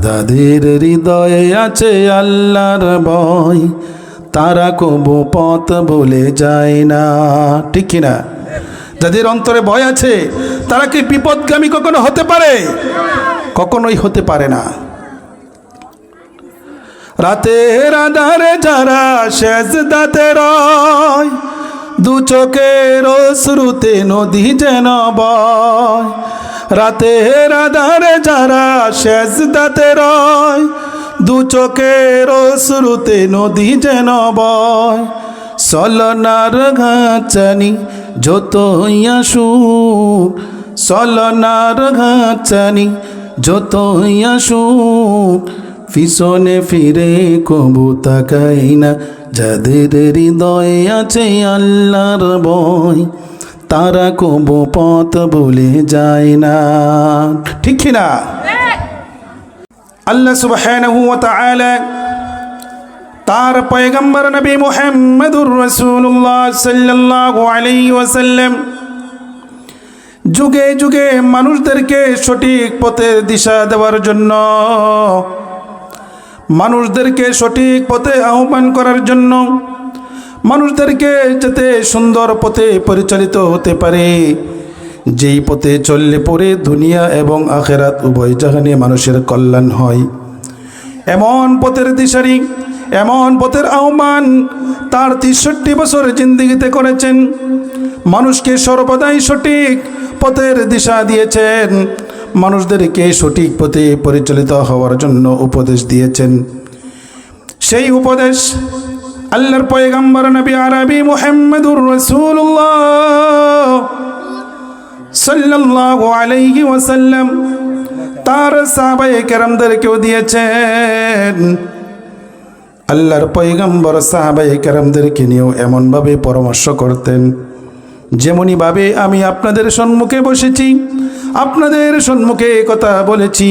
যাদের হৃদয়ে আছে আল্লাহর ভয়, তারা কবু পথ ভুলে যায় না। ঠিক কিনা? যাদের অন্তরে ভয় আছে তারা কি বিপদগামী কখনো হতে পারে? কখনোই হতে পারে না। রাতের আধারে যারা সেজদাতে রয়, দু চোখের অশ্রুতে নদী যেন বয়। রাতের আধারে যারা সেজদাতে রয়, দু চোখের অশ্রুতে নদী যেন বয়। চলনার ঘাচানি যতই আসুক, চলনার ঘাচানি যতই আসুক, পিছনে ফিরে কবু তাকাই না। যাদের হৃদয়ে আছে আল্লাহর ভয়, তারা কবু পথ ভুলে যায় না। ঠিক কিনা? আল্লাহ সুবহানাহু ওয়া তাআলা তার পয়গম্বর নবী মুহাম্মদুর রাসূলুল্লাহ সাল্লাল্লাহু আলাইহি ওয়াসাল্লাম যুগে যুগে মানুষদেরকে সঠিক পথের দিশা দেওয়ার জন্য, মানুষদেরকে সঠিক পথে আহ্বান করার জন্য, মানুষদেরকে যাতে সুন্দর পথে পরিচালিত হতে পারে, যেই পথে চললে পরে দুনিয়া এবং আখিরাত উভয় জাহানে মানুষের কল্যাণ হয়, এমন পথের দিশারি, এমন পথের আহ্বান তার ৬৩ বছর জিন্দেগিতে করেছেন। মানুষকে সর্বদাই সঠিক পথের দিশা দিয়েছেন, মানুষদেরকে সঠিক পথে পরিচালিত হওয়ার জন্য উপদেশ দিয়েছেন। সেই উপদেশ আল্লাহর পয়গম্বর নবী আরবি মুহাম্মদুর রাসূলুল্লাহ সাল্লাল্লাহু আলাইহি ওয়াসাল্লাম তার সাহাবায়ে কেরামদেরকেও দিয়েছেন। আল্লাহর পয়গম্বর সাহাবায়ে কেরামদেরকে নিয়েও এমনভাবে পরামর্শ করতেন, যেমনইভাবে আমি আপনাদের সম্মুখে বসেছি, আপনাদের সম্মুখে কথা বলেছি,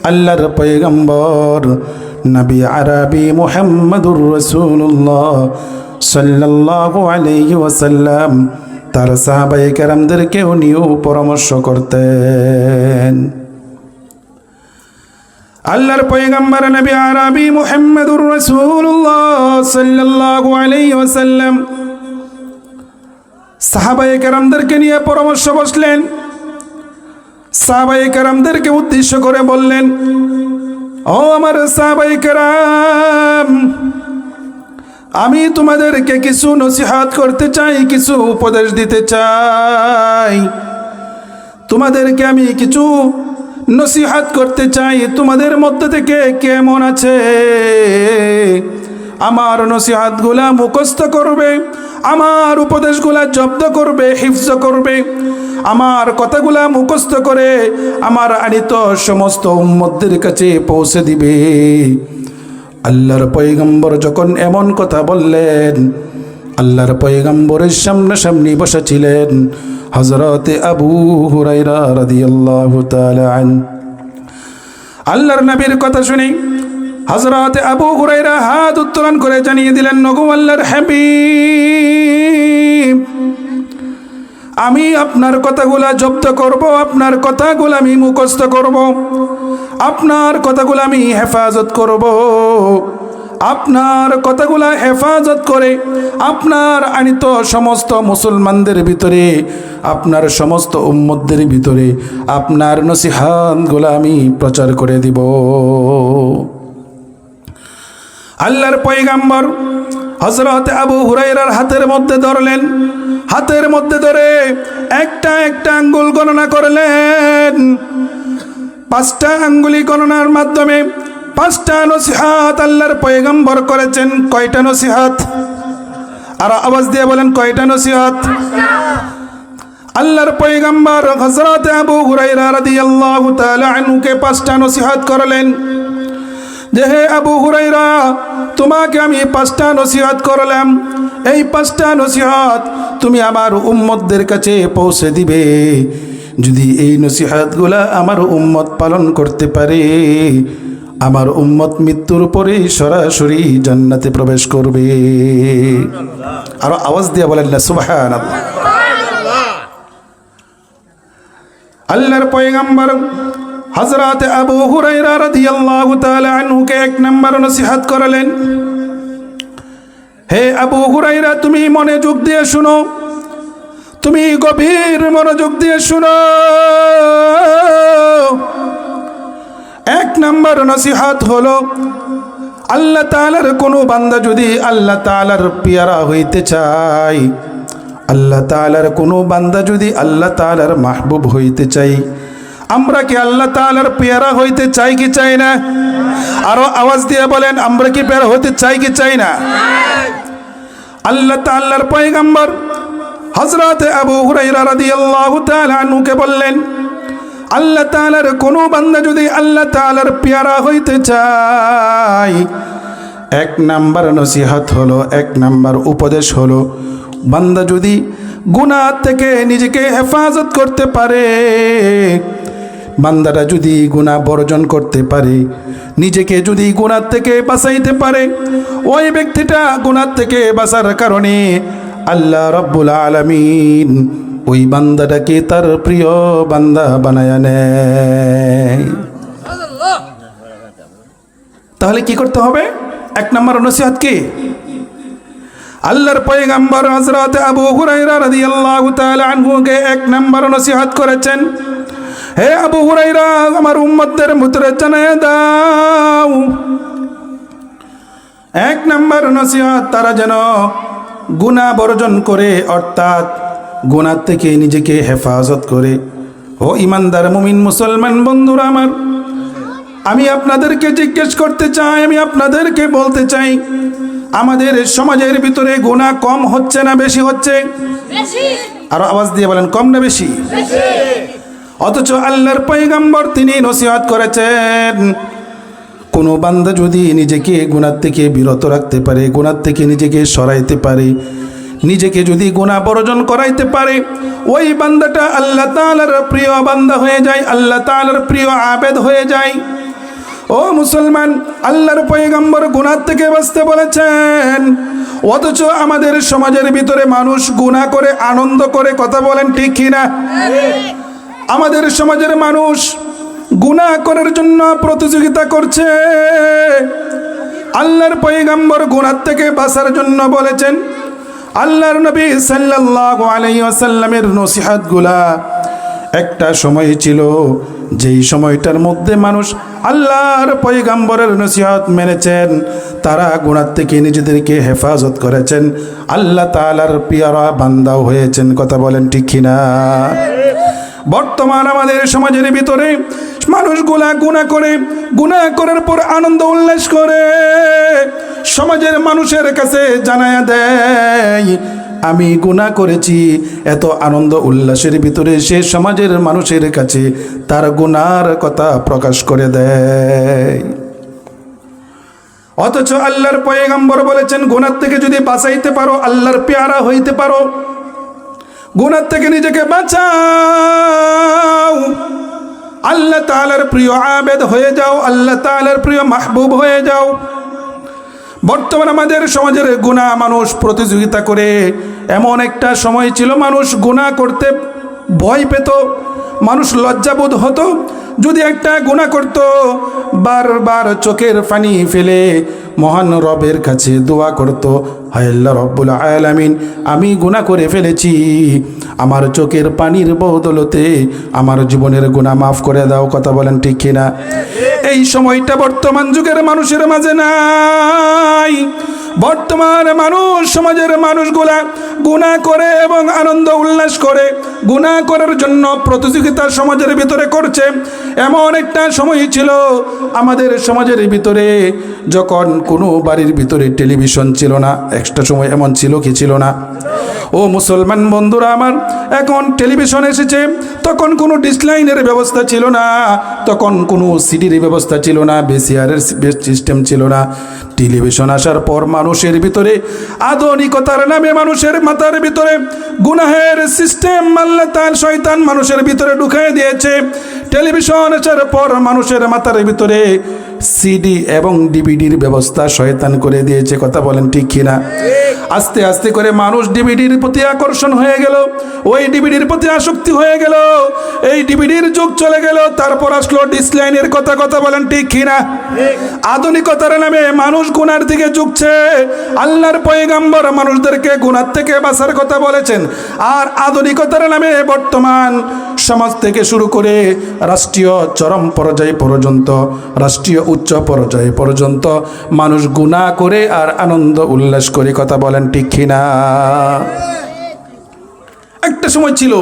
আল্লাহর পয়গম্বর নবী আরবি মুহাম্মদুর রাসূলুল্লাহ সাল্লাল্লাহু আলাইহি ওয়াসাল্লাম তার সাহাবায়ে কেরামদেরকেও নিয়েও পরামর্শ করতেন। আল্লাহর পয়গম্বর নবী আরবি মুহাম্মদুর রাসূলুল্লাহ সাল্লাল্লাহু আলাইহি ওয়াসাল্লাম সাহাবায়ে কেরামদেরকে নিয়ে পরামর্শ বসলেন। সাহাবায়ে কেরামদেরকে উদ্দেশ্য করে বললেন, ও আমার সাহাবায়ে কেরাম, আমি তোমাদেরকে কিছু নসিহত করতে চাই, কিছু উপদেশ দিতে চাই। তোমাদেরকে আমি কিছু নসিহত করতে চাই। তোমাদের মধ্যে থেকে কেমন আছে আমার নসিহতগুলা মুখস্থ করবে, আমার উপদেশগুলা জব্দ করবে, হিফজ করবে, আমার কথাগুলা মুখস্থ করে আমার আনিত সমস্ত উম্মতদের কাছে পৌঁছে দিবে। আল্লাহর পয়গম্বর যখন এমন কথা বললেন, আল্লাহর পয়গম্বরের সামনাসামনি বসা ছিলেন হযরতে আবু হুরায়রা রাদিয়াল্লাহু তাআলা আনহু। আল্লাহর নবীর কথা শুনে হযরতে আবু হুরায়রা হাত উত্তোলন করে জানিয়ে দিলেন, ওগো আল্লাহর হাবিব, আমি আপনার কথাগুলা জব্দ করব, আপনার কথাগুলো আমি মুখস্থ করব, আপনার কথাগুলো আমি হেফাজত করব। আপনার কথাগুলা হেফাজত করে আপনার আনিত সমস্ত মুসলমানদের ভিতরে, আপনার সমস্ত উম্মতদের ভিতরে আপনার নসিহতগুলো আমি প্রচার করে দিব। আল্লাহর পয়গম্বর হযরত আবু হুরায়রার হাতের মধ্যে ধরলেন, হাতের মধ্যে ধরে একটা একটা আঙ্গুল গণনা করলেন। 5টা আঙ্গুলি গণনার মাধ্যমে 5টা নসিহত আল্লাহর পয়গম্বর করেছেন। কয়টা নসিহত? আর আওয়াজ দিয়ে বলেন, কয়টা নসিহত? আল্লাহর পয়গম্বর হযরত আবু হুরায়রা রাদিয়াল্লাহু তাআলা আনহুকে 5টা নসিহত করলেন যে, হে আবু হুরায়রা, তোমাকে আমি 5টা নসিহত করলাম। এই 5টা নসিহত তুমি আমার উম্মতদের কাছে পৌঁছে দিবে। যদি এই নসিহতগুলা আমার উম্মত পালন করতে পারে, আমার উম্মত মৃত্যুর পরে সরাসরি জান্নাতে প্রবেশ করবে। আর আওয়াজ দিয়ে বলেন না সুবহানাল্লাহ। আল্লাহর পয়গম্বর হযরত আবু হুরায়রা রাদিয়াল্লাহু তাআলা আনহুকে এক নম্বর নসিহত করলেন, হে আবু হুরায়রা, তুমি মনোযোগ দিয়ে শুনো, তুমি গভীর মনোযোগ দিয়ে শুনো। এক নম্বর নসিহত হলো, আল্লাহ তাআলার কোনো বান্দা যদি আল্লাহ তাআলার পেয়ারা হইতে চায়, আল্লাহ তাআলার কোনো বান্দা যদি আল্লাহ তাআলার মাহবুব হইতে চাই, আমরা কি আল্লাহ তাআলার পেয়ারা হইতে চাই কি চাই না? আরো আওয়াজ দিয়ে বলেন, আমরা কি পেয়ারা হইতে চাই কি চাই না? আল্লাহ তাআলার পয়গম্বর হযরত আবু হুরায়রা রাদিয়াল্লাহু তাআলা আনহুকে বললেন, আল্লাহ তাআলার কোনো বান্দা যদি আল্লাহ তাআলার পেয়ারা হইতে চায়, এক নাম্বার নসিহত হলো, এক নাম্বার উপদেশ হলো, বান্দা যদি গুনাহ থেকে নিজেকে হেফাজত করতে পারে, বান্দারা যদি গুনাহ বর্জন করতে পারে, নিজেকে যদি গুনাহ থেকে বাঁচাইতে পারে, ওই ব্যক্তিটা গুনাহ থেকে বাঁচার কারণে আল্লাহ রাব্বুল আলামিন ওই বান্দাটাকে তার প্রিয় বান্দা বানায়া নেয়। তাহলে কি করতে হবে? এক নম্বর নসিহত কি? আল্লাহর পয়গম্বর হযরত আবু হুরায়রা রাদিয়াল্লাহু তাআলা আনহুকে এক নম্বর নসিহত করেছেন, হে আবু হুরায়রা, আমার উম্মতদের মুতরে জানায় দাও, এক নম্বর নসিহত তারা যেন গুনাহ বর্জন করে, অর্থাৎ গুনাহ থেকে নিজেকে হেফাজত করে। ও ইমানদার মুমিন মুসলমান বন্ধুরা আমার, আমি আপনাদেরকে জিজ্ঞেস করতে চাই, আমি আপনাদেরকে বলতে চাই, আমাদের সমাজের ভিতরে গুনাহ কম হচ্ছে না বেশি হচ্ছে? আরো আওয়াজ দিয়ে বলেন, কম না বেশি? অথচ আল্লাহর পয়গম্বর তিনি নসিহত করেছেন, কোনো বান্দা যদি নিজেকে গুনাহ থেকে বিরত রাখতে পারে, গুনাহ থেকে নিজেকে সরাইতে পারে, নিজেকে যদি গুনাহ বর্জন করাইতে পারে, ওই বান্দাটা আল্লাহ তাআলার প্রিয় বান্দা হয়ে যায়, আল্লাহ তাআলার প্রিয় আবেদ হয়ে যায়। ও মুসলমান, আল্লাহর পয়গম্বর গুনাহ থেকে বাঁচতে বলেছেন, অথচ আমাদের সমাজের ভিতরে মানুষ গুনাহ করে আনন্দ করে। কথা বলেন ঠিক কিনা? আমাদের সমাজের মানুষ গুনাহ করার জন্য প্রতিযোগিতা করছে। আল্লাহর পয়গম্বর গুনাহ থেকে বাঁচার জন্য বলেছেন, আল্লাহর নবী সাল্লাল্লাহু আলাইহি ওয়াসাল্লামের নসিহতগুলা একটা সময় ছিল যেই সময়টার মধ্যে মানুষ আল্লাহর পয়গম্বরের নসিহত মেনেছেন, তারা গুনাহ থেকে নিজেদেরকে হেফাজত করেছেন, আল্লাহ তাআলার পিয়ারা বান্দাও হয়েছেন। কথা বলেন ঠিক কিনা? বর্তমান আমাদের সমাজের ভিতরে মানুষগুলা গুনাহ করে, গুনাহ করার পর আনন্দ উল্লাস করে, সমাজের মানুষের কাছে জানায়া দেয় আমি গুনাহ করেছি। এত আনন্দ উল্লাসের ভিতরে সে সমাজের মানুষের কাছে তার গুনার কথা প্রকাশ করে দেয়। অথচ আল্লাহর পয়গম্বর বলেছেন, গুনাহ থেকে যদি বাঁচাইতে পারো, আল্লাহর পেয়ারা হইতে পারো, গুনাহ থেকে নিজেকে বাঁচাও, আল্লাহ তাআলার প্রিয় আবেদ হয়ে যাও, আল্লাহ তাআলার প্রিয় মাহবুব হয়ে যাও। বর্তমান আমাদের সমাজের গুনাহ মানুষ প্রতিযোগিতা করে। এমন একটা সময় ছিল মানুষ গুনাহ করতে ভয় পেত, মানুষ লজ্জাবোধ হতো। যদি একটা গুনাহ করত, বারবার চোখের পানি ফেলে মহান রবের কাছে দোয়া করত, হায় আল্লাহ রব্বুল আলামিন, আমি গুনাহ করে ফেলেছি, আমার চোখের পানির বদলতে আমার জীবনের গুনাহ মাফ করে দাও। কথা বলেন ঠিক কিনা? এই সময়টা বর্তমান যুগের মানুষের মাঝে নাই। বর্তমান মানুষ, সমাজের মানুষগুলা গুনাহ করে এবং আনন্দ উল্লাস করে, গুনাহ করার জন্য প্রতিযোগিতা সমাজের ভিতরে করছে। এমন একটা সময় ছিল আমাদের সমাজের ভিতরে, যখন কোনো বাড়ির ভিতরে টেলিভিশন ছিল না। একটা সময় এমন ছিল কি ছিল না? ও মুসলমান বন্ধুরা আমার, এখন টেলিভিশন এসেছে, তখন কোনো ডিসলাইনের ব্যবস্থা ছিল না, তখন কোনো সিডির ব্যবস্থা ছিল না, ভিসিআরের সিস্টেম ছিল না। টেলিভিশন আসার পর মানুষের ভিতরে আধুনিকতার নামে মানুষের মাথার ভিতরে গুনাহের সিস্টেম আল্লাহ তাআলা শয়তান মানুষের ভিতরে ঢুকিয়ে দিয়েছে। টেলিভিশন আসার পর মানুষের মাথার ভিতরে সিডি এবং ডিভিডির ব্যবস্থা শয়তান করে দিয়েছে। কথা বলেন ঠিক কিনা? আস্তে আস্তে করে মানুষ ডিভিডির প্রতি আকর্ষণ হয়ে গেল, ওই ডিভিডির প্রতি আসক্তি হয়ে গেল, এই ডিভিডির যুগ চলে গেল। তারপর আসলো ডিসলাইনের কথা। কথা বলেন ঠিক কিনা? আধুনিকতার নামে মানুষ গুনার দিকে ঝুঁকছে। আল্লাহর পয়গম্বর মানুষদেরকে গুনার থেকে বাঁচার কথা বলেছেন, আর আধুনিকতার নামে বর্তমান সমাজ থেকে শুরু করে রাষ্ট্রীয় চরম পর্যায় পর্যন্ত, রাষ্ট্রীয় উচ্চ পর্যায় পর্যন্ত মানুষ গুনাহ করে আর আনন্দ উল্লাস করে। কথা বলেন ঠিক কিনা? একটা সময় ছিল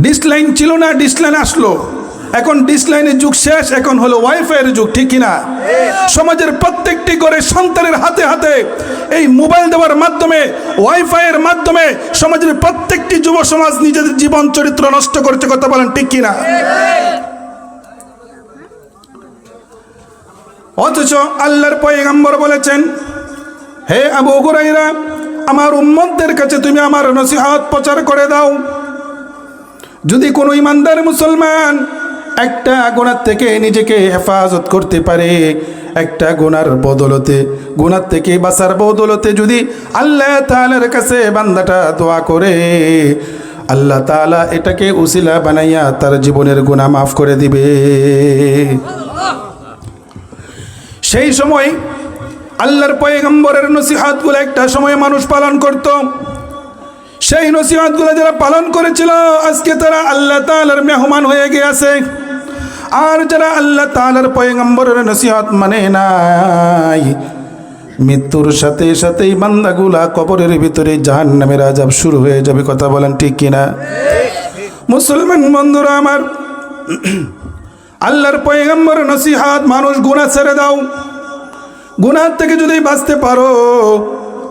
ডিসলাইন ছিল না, ডিসলাইন আসলো, এখন ডিসলাইনের যুগ শেষ, এখন হলো ওয়াইফাইয়ের যুগ। ঠিক কিনা? সমাজের প্রত্যেকটি ঘরে সন্তানের হাতে হাতে এই মোবাইল দেওয়ার মাধ্যমে, ওয়াইফাইয়ের মাধ্যমে সমাজের প্রত্যেকটি যুব সমাজ নিজেদের জীবন চরিত্র নষ্ট করছে। কথা বলেন ঠিক কিনা? অথচ আল্লাহর পয়গম্বর বলেছেন, হে আবু হুরায়রা, আমার উম্মতদের কাছে তুমি আমার নসিহত প্রচার করে দাও। যদি কোনো ইমানদার মুসলমান একটা গুনাহ থেকে নিজেকে হেফাজত করতে পারে, একটা গুনার বদলতে, গুনার থেকে বাঁচার বদলতে যদি আল্লাহ তাআলার কাছে বান্দাটা দোয়া করে, আল্লাহ তাআলা এটাকে উসিলা বানাইয়া তার জীবনের গুনাহ মাফ করে দিবে। সেই সময় আল্লাহর পয়গম্বরের নসিহতগুলো একটা সময় মানুষ পালন করত। সেই নসিহতগুলো যারা পালন করেছিল আজকে তারা আল্লাহ তাআলার মেহমান হয়ে গিয়েছে। আর যারা আল্লাহ তাআলার পয়গম্বরের নসিহত মানে নাই, মৃত্যুর সাথে সাথেই বান্দাগুলা কবরের ভিতরে জাহান্নামের আযাব শুরু হয়ে যাবে। কথা বলেন ঠিক কিনা? মুসলমান বন্ধুরা আমার, আল্লাহর পয়গম্বরের নসিহত, মানুষ গুনাহ ছেড়ে দাও। গুনাহ থেকে যদি বাঁচতে পারো,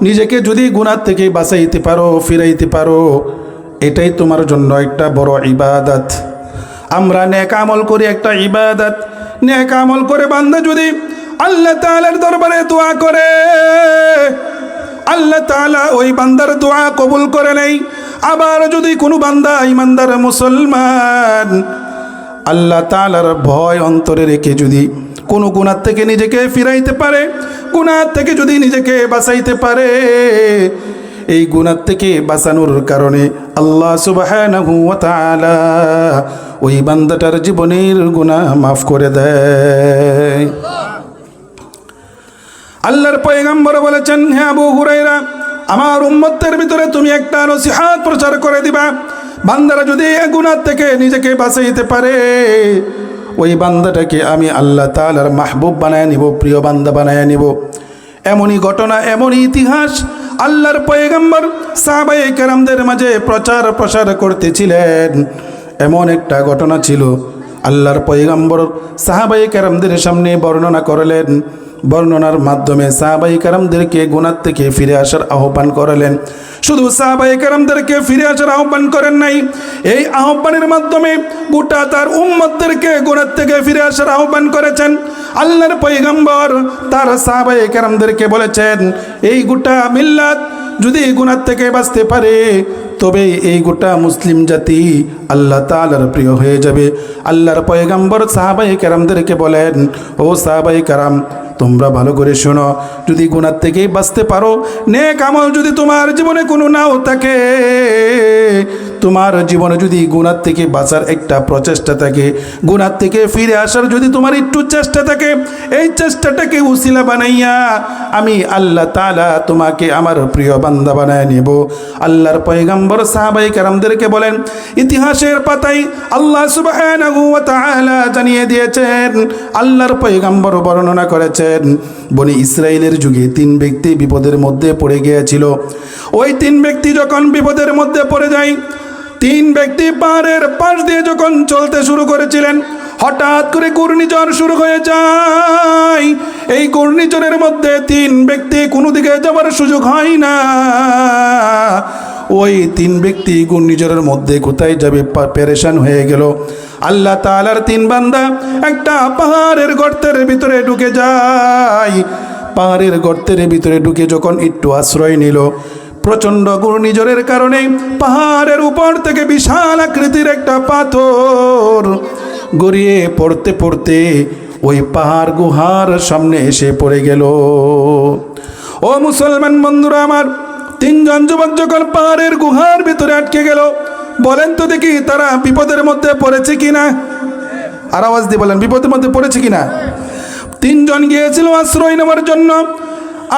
নিজেকে যদি গুনাহ থেকে বাঁচাইতে পারো, ফিরাইতে পারো, এটাই তোমার জন্য একটা বড় ইবাদত। আমরা নেক আমল করি একটা ইবাদত। নেক আমল করে বান্দা যদি আল্লাহ তাআলার দরবারে দোয়া করে, আল্লাহ তাআলা ওই বান্দার দোয়া কবুল করে নেই। আবার যদি কোনো বান্দা ইমানদার মুসলমান আল্লাহ তাআলার ভয় অন্তরে রেখে যদি কোনো গুনাহ থেকে নিজেকে ফিরাইতে পারে, গুনাহ থেকে যদি নিজেকে বাঁচাইতে পারে, এই গুনাহ থেকে বাঁচানোর কারণে আল্লাহ সুবহানাহু ওয়া তাআলা ওই বান্দাটার জীবনের গুনাহ মাফ করে দেয়। আল্লাহর পয়গম্বর বলেছেন, হে আবু হুরায়রা, আমার উম্মতের ভিতরে তুমি একটা নসিহত প্রচার করে দিবা। বান্দারা যদি এই গুনাহ থেকে নিজেকে বাঁচাইতে পারে, ওই বান্দাটাকে আমি আল্লাহ তাআলার মাহবুব বানায় নিব, প্রিয় বান্দা বানায় নিব। এমনই ঘটনা, এমনই ইতিহাস আল্লাহর পয়গম্বর সাহাবায়ে কেরামদের মাঝে প্রচার প্রসার করতেছিলেন। এমন একটা ঘটনা ছিল, আল্লাহর পয়গম্বর সাহাবায়ে কেরামদের সামনে বর্ণনা করলেন। বর্ণনার মাধ্যমে সাহাবায়ে কেরামদেরকে গুনাহ থেকে ফিরে আসার আহ্বান করলেন। শুধু সাহাবায়ে কেরামদেরকে ফিরে আসার আহ্বান করেন নাই, এই আহ্বানের মাধ্যমে গোটা তার উম্মতদেরকে গুনাহ থেকে ফিরে আসার আহ্বান করেছেন। আল্লাহর পয়গম্বর তার সাহাবায়ে কেরামদেরকে বলেছেন, এই গোটা মিল্লাত যদি গুনাহ থেকে বাঁচতে পারে, তবে এই গোটা মুসলিম জাতি আল্লাহ তাআলার প্রিয় হয়ে যাবে। আল্লাহর পয়গম্বর সাহাবায়ে কেরামদেরকে বলেন, ও সাহাবায়ে কেরাম, তোমরা ভালো করে শোনো, যদি গুনাহ থেকে বাঁচতে পারো, নেক আমল যদি তোমার জীবনে কোনো নাও থাকে, তোমার জীবনে যদি গুনাহ থেকে বাঁচার একটা প্রচেষ্টা থাকে, গুনাহ থেকে ফিরে আসার যদি তোমার একটু চেষ্টা থাকে, এই চেষ্টাটাকে উসিলা বানাইয়া আমি আল্লাহ তাআলা তোমাকে আমার প্রিয় বান্দা বানায় নেব। আল্লাহর পয়গম্বর সাহাবায়ে কেরামদেরকে বলেন, ইতিহাসের পাতায় আল্লাহ সুবহানাহু ওয়া তাআলা জানিয়ে দিয়েছেন, আল্লাহর পয়গম্বর বর্ণনা করেছেন, বনি ইসরাইলের যুগে 3 ব্যক্তি বিপদের মধ্যে পড়ে গিয়েছিল। ওই 3 ব্যক্তি যখন বিপদের মধ্যে পড়ে যায়, 3 ব্যক্তি পাহাড়ের পাশ দিয়ে যখন চলতে শুরু করেছিলেন, হঠাৎ করে ঘূর্ণিঝড় শুরু হয়ে যায়। এই ঘূর্ণিঝড়ের মধ্যে 3 ব্যক্তি কোনো দিকে যাওয়ার সুযোগ হয় না। ওই 3 ব্যক্তি ঘূর্ণিঝড়ের মধ্যে কোথায় যাবে পেরেশান হয়ে গেল। আল্লাহ তাআলার 3 বান্দা একটা পাহাড়ের গর্তের ভিতরে ঢুকে যায়। পাহাড়ের গর্তের ভিতরে ঢুকে যখন একটু আশ্রয় নিল, প্রচণ্ড ঘূর্ণিঝড়ের কারণে পাহাড়ের উপর থেকে বিশাল আকৃতির একটা পাথর গড়িয়ে পড়তে পড়তে ওই পাহাড় গুহার সামনে এসে পড়ে গেল। ও মুসলমান বন্ধুরা আমার, তিনজন যুবক যখন পাহাড়ের গুহার ভিতরে আটকে গেল, বলেন তো দেখি তারা বিপদের মধ্যে পড়েছে কিনা? আর আওয়াজ দিয়ে বলেন, বিপদের মধ্যে পড়েছে কিনা? তিনজন গিয়েছিল আশ্রয় নেওয়ার জন্য,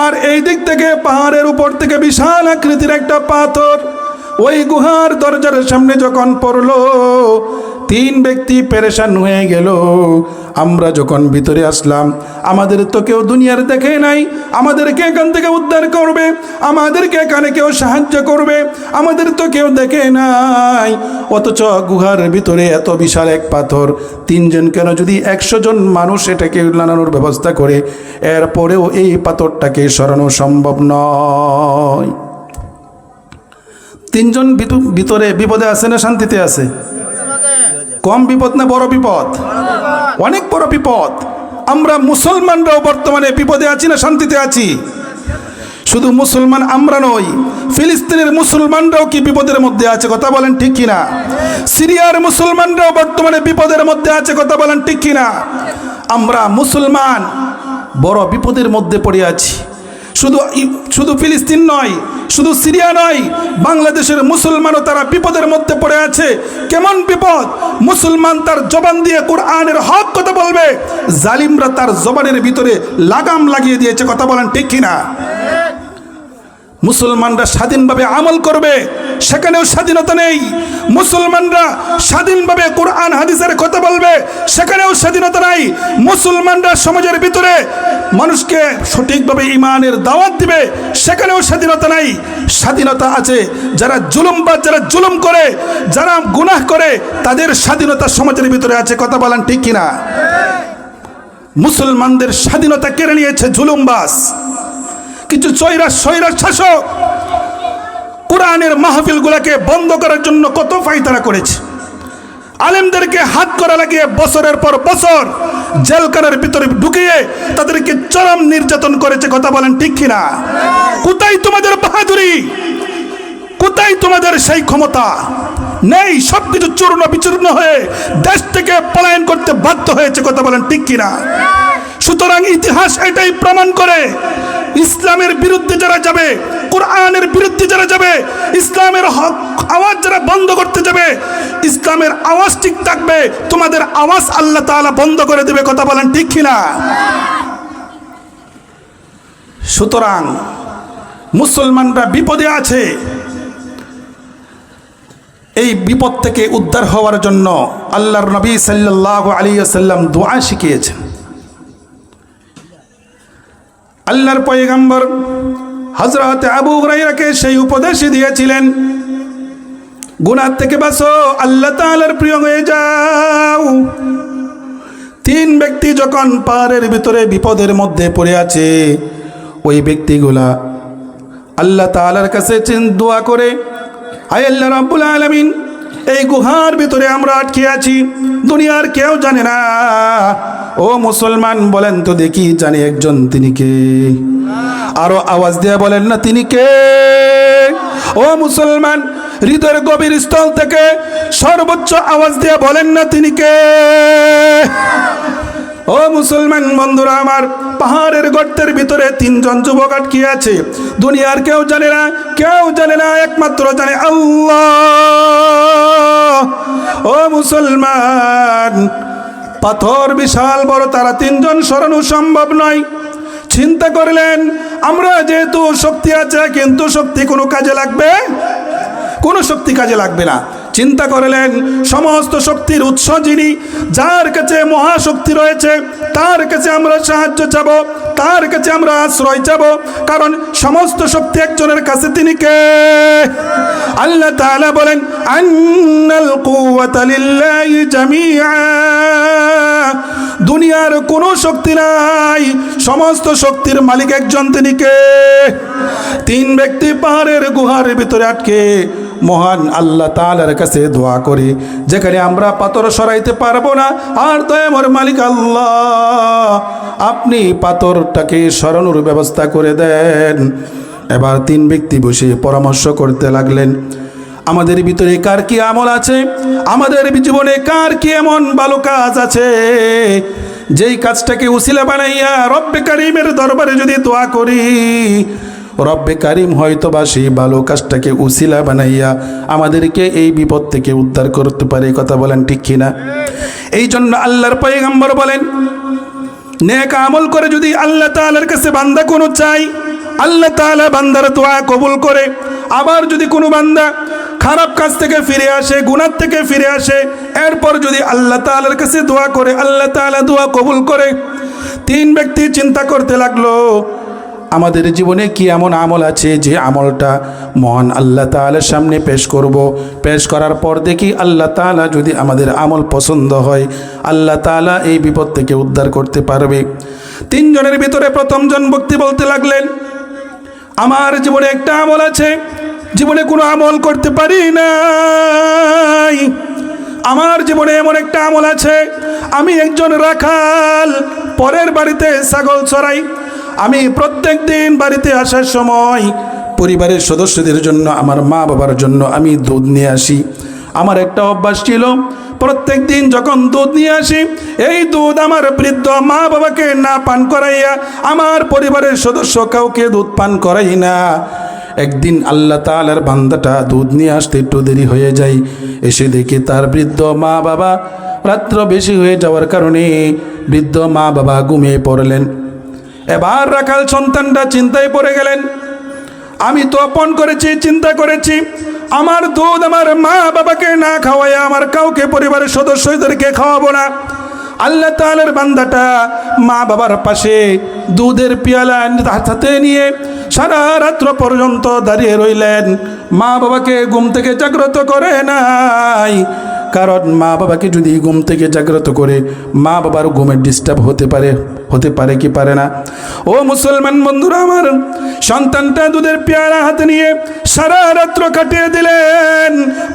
আর এই দিক থেকে পাহাড়ের উপর থেকে বিশাল আকৃতির একটা পাথর ওই গুহার দরজার সামনে যখন পড়লো, তিন ব্যক্তি পেরেশান হয়ে গেল। আমরা যখন ভিতরে আসলাম, আমাদের তো কেউ দুনিয়ার দেখে নাই, আমাদেরকে এখান থেকে উদ্ধার করবে, আমাদেরকে এখানে কেউ সাহায্য করবে, আমাদের তো কেউ দেখে নাই। অথচ গুহার ভিতরে এত বিশাল এক পাথর, তিনজন কেন যদি 100 জন মানুষ এটাকে নানানোর ব্যবস্থা করে, এরপরেও এই পাথরটাকে সরানো সম্ভব নয়। তিনজন ভিতরে বিপদে আছে না শান্তিতে আছে? কম বিপদ না বড় বিপদ? অনেক বড় বিপদ। আমরা মুসলমানরাও বর্তমানে বিপদে আছি না শান্তিতে আছি? শুধু মুসলমান আমরা নই, ফিলিস্তিনের মুসলমানরাও কি বিপদের মধ্যে আছে? কথা বলেন ঠিক কিনা? সিরিয়ার মুসলমানরাও বর্তমানে বিপদের মধ্যে আছে, কথা বলেন ঠিক কিনা? আমরা মুসলমান বড় বিপদের মধ্যে পড়ে আছি। শুধু ফিলিস্তিন নয়, শুধু সিরিয়া নয়, বাংলাদেশের মুসলমানও তারা বিপদের মধ্যে পড়ে আছে। কেমন বিপদ? মুসলমান তার জবান দিয়ে কোরআনের হক কথা বলবে, জালিমরা তার জবানের ভিতরে লাগাম লাগিয়ে দিয়েছে, কথা বলেন ঠিক কিনা? মুসলমানরা স্বাধীনভাবে আমল করবে, সেখানেও স্বাধীনতা নেই। মুসলমানরা স্বাধীনভাবে কোরআন হাদিসের কথা বলবে, সেখানেও স্বাধীনতা নাই। মুসলমানরা সমাজের ভিতরে মানুষকে সঠিকভাবে ঈমানের দাওয়াত দিবে, সেখানেও স্বাধীনতা নাই। স্বাধীনতা আছে যারা জুলুমবাজ, যারা জুলুম করে, যারা গুনাহ করে, তাদের স্বাধীনতা সমাজের ভিতরে আছে, কথা বলেন ঠিক কিনা? মুসলমানদের স্বাধীনতা কেড়ে নিয়েছে জুলুমবাজ, কিছু চৈরাস শাসক। কোরআনের মাহফিলগুলোকে বন্ধ করার জন্য কত ফাইতারা করেছে। আলেমদেরকে হাত করা লাগিয়ে বছরের পর বছর জেলখানার ভিতরে ঢুকিয়ে তাদেরকে চরম নির্যাতন করেছে, কথা বলেন ঠিক কিনা? কোথায় তোমাদের বাহাদুরি? কোথায় তোমাদের সেই ক্ষমতা? নেই। সবকিছু চূর্ণ বিচূর্ণ হয়ে দেশ থেকে পলায়ন করতে বাধ্য হয়েছে, কথা বলেন ঠিক কিনা? সুতরাং ইতিহাস এটাই প্রমাণ করে, ইসলামের বিরুদ্ধে যারা যাবে, কোরআনের বিরুদ্ধে যারা যাবে, ইসলামের হক আওয়াজ যারা বন্ধ করতে যাবে, ইসলামের আওয়াজ ঠিক থাকবে, তোমাদের আওয়াজ আল্লাহ তাআলা বন্ধ করে দেবে, কথা বলেন ঠিক কিনা? সুতরাং মুসলমানরা বিপদে আছে। এই বিপদ থেকে উদ্ধার হওয়ার জন্য আল্লাহর নবী সাল্লাল্লাহু আলাইহি ওয়াসাল্লাম দোয়া শিখিয়েছেন। আল্লাহর পয়গম্বর হযরত আবু হুরায়রাকে সেই উপদেশ দিয়েছিলেন, গুনাহ থেকে বাঁচো, আল্লাহ তাআলার প্রিয় হয়ে যাও। তিন ব্যক্তি যখন পাহাড়ের ভিতরে বিপদের মধ্যে পড়ে আছে, ওই ব্যক্তিগুলা আল্লাহ তাআলার কাছে দোয়া করে, আয় আল্লাহ রাব্বুল আলামিন, এই গুহার ভিতরে আমরা আটকে আছি, দুনিয়ার কেউ জানে না। ও মুসলমান বলেন তো দেখি, জানে একজন, তিনি কে? আরো আওয়াজ দিয়ে বলেন না, তিনি কে? ও মুসলমান, হৃদয়ের গভীর স্থল থেকে সর্বোচ্চ আওয়াজ দিয়ে বলেন না, তিনি কে? ও মুসলমান বন্ধুরা আমার, পাহাড়ের গর্তের ভিতরে তিনজন যুবক আটকে আছে, দুনিয়ার কেউ জানে না, কেউ জানে না, একমাত্র জানে আল্লাহ। ও মুসলমান, পাথর বিশাল বড়, তারা তিনজন সরানো সম্ভব নয়। চিন্তা করলেন, আমরা যেহেতু শক্তি আছে, কিন্তু শক্তি কোনো কাজে লাগবে? কোনো শক্তি কাজে লাগবে না। চিন্তা করলেন, সমস্ত শক্তির উৎস যিনি, যার কাছে মহাশক্তি রয়েছে, তার কাছে আমরা সাহায্য চাব, তার কাছে আমরা আশ্রয় চাব, কারণ সমস্ত শক্তি একজনের কাছে, তিনি কে? আল্লাহ তাআলা বলেন, আন্নাল কুওয়াতা লিল্লাহি জামিআ। দুনিয়ার কোনো শক্তি নাই, সমস্ত শক্তির মালিক একজন, তিনি কে? তিন ব্যক্তি পাহাড়ের গুহার ভিতরে আটকে মহান আল্লাহ তাআলার কাছে দোয়া করে, যেখানে আমরা পাথর সরাইতে পারবো না, আর দয়াময় মালিক আল্লাহ, আপনি পাথরটাকে সরানোর ব্যবস্থা করে দেন। এবার তিন ব্যক্তি বসে পরামর্শ করতে লাগলেন, আমাদের ভিতরে কার কি আমল আছে, আমাদের জীবনে কার কি এমন ভালো কাজ আছে যেই কাজটাকে উসিলা বানাইয়া রব্বে কারিমের দরবারে যদি দোয়া করি, রব্বে কারিম হয়তো বা সেই ভালো কাজটাকে উসিলা বানাইয়া আমাদেরকে এই বিপদ থেকে উদ্ধার করতে পারে। কথা বলেন ঠিক কিনা? এই জন্য আল্লাহর পয়গম্বর বলেন, নেক আমল করে যদি আল্লাহ তাআলার কাছে বান্দা কোনো চাই, আল্লাহ তাআলা বান্দার দোয়া কবুল করে। আবার যদি কোনো বান্দা খারাপ কাজ থেকে ফিরে আসে, গুনাহ থেকে ফিরে আসে, এরপর যদি আল্লাহ তাআলার কাছে দোয়া করে, আল্লাহ তাআলা দোয়া কবুল করে। তিন ব্যক্তি চিন্তা করতে লাগলো, আমাদের জীবনে কি এমন আমল আছে যে আমলটা মহান আল্লাহ তাআলার সামনে পেশ করব। পেশ করার পর দেখি আল্লাহ তাআলা যদি আমাদের আমল পছন্দ হয়, আল্লাহ তাআলা এই বিপদ থেকে উদ্ধার করতে পারবে। তিনজনের ভিতরে প্রথমজন ব্যক্তি বলতে লাগলেন, আমার জীবনে একটা আমল আছে, জীবনে কোনো আমল করতে পারি নাই। আমার জীবনে এমন একটা আমল আছে, আমি একজন রাখাল, পরের বাড়িতে ছাগল চড়াই। আমি প্রত্যেক দিন বাড়িতে আসার সময় পরিবারের সদস্যদের জন্য, আমার মা বাবার জন্য আমি দুধ নিয়ে আসি। আমার একটা অভ্যাস ছিল, প্রত্যেক দিন যখন দুধ নিয়ে আসি, এই দুধ আমার বৃদ্ধ মা বাবাকে না পান করাইয়া আমার পরিবারের সদস্য কাউকে দুধ পান করাই না। একদিন আল্লাহ তাআলার বান্দাটা দুধ নিয়ে আসতে একটু দেরি হয়ে যায়। এসে দেখে তার বৃদ্ধ মা বাবা, রাত্র বেশি হয়ে যাওয়ার কারণে বৃদ্ধ মা বাবা ঘুমিয়ে পড়লেন। এবার রাখাল সন্তানটা চিন্তায় পড়ে গেলেন, আমি তো অপন করেছি, চিন্তা করেছি, আমার দুধ আমার মা বাবাকে না খাওয়াইয়া আমার কাউকে পরিবারের সদস্যদেরকে খাওয়াবো না। আল্লাহ তাআলার বান্দাটা মা বাবার পাশে দুধের পেয়ালা হাতে নিয়ে সারা রাত্র পর্যন্ত দাঁড়িয়ে রইলেন। মা বাবাকে ঘুম থেকে জাগ্রত করে নাই, কারণ মা বাবাকে যদি ঘুম থেকে জাগ্রত করে মা বাবার ঘুমের ডিস্টার্ব হতে পারে কি পারে না? ও মুসলমান বন্ধুরা আমার, সন্তানটা দুধের পেয়ালা হাতে নিয়ে সারা রাত্র কাটিয়ে দিলেন,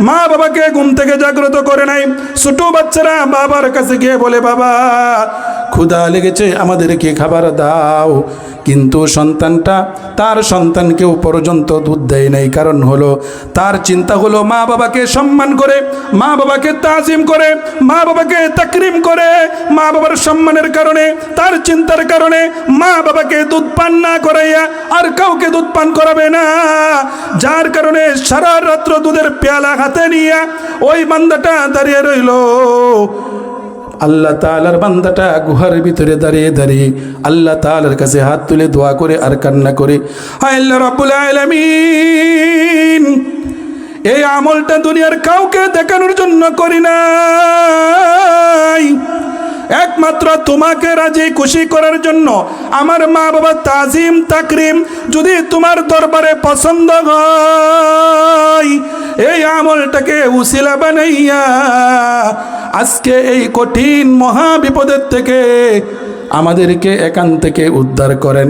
মা বাবাকে ঘুম থেকে জাগ্রত করে নাই। ছোট বাচ্চারা বাবার কাছে গিয়ে বলে, বাবা ক্ষুধা লেগেছে, আমাদেরকে খাবার দাও। কিন্তু সন্তানটা তার সন্তানকেও পর্যন্ত দুধ দেয় নাই। কারণ হলো, তার চিন্তা হলো মা বাবাকে সম্মান করে, মা বাবাকে তাজিম করে, মা বাবাকে তাকরিম করে, মা বাবার সম্মানের কারণে, তার চিন্তার কারণে মা বাবাকে দুধ পান না করাইয়া আর কাউকে দুধ পান করাবে না। যার কারণে সারা রাত্র দুধের পেয়ালা হাতে নিয়ে ওই বান্দাটা দাঁড়িয়ে রইল। আল্লাহ তাআলার বান্দাটা গুহার ভিতরে দাঁড়িয়ে দাঁড়িয়ে আল্লাহ তাআলার কাছে হাত তুলে দোয়া করে আর কান্না করে, হায় আল্লাহ রাব্বুল আলামিন, এই আমলটা দুনিয়ার কাউকে দেখানোর জন্য করি নাই, একমাত্র তোমাকে রাজি খুশি করার জন্য। আমার মা বাবা তাজিম তাকরিম যদি তোমার দরবারে পছন্দ হয়, এই আমলটাকে উসিলা বানাইয়া আজকে এই কঠিন মহা বিপদের থেকে আমাদেরকে এখান থেকে উদ্ধার করেন।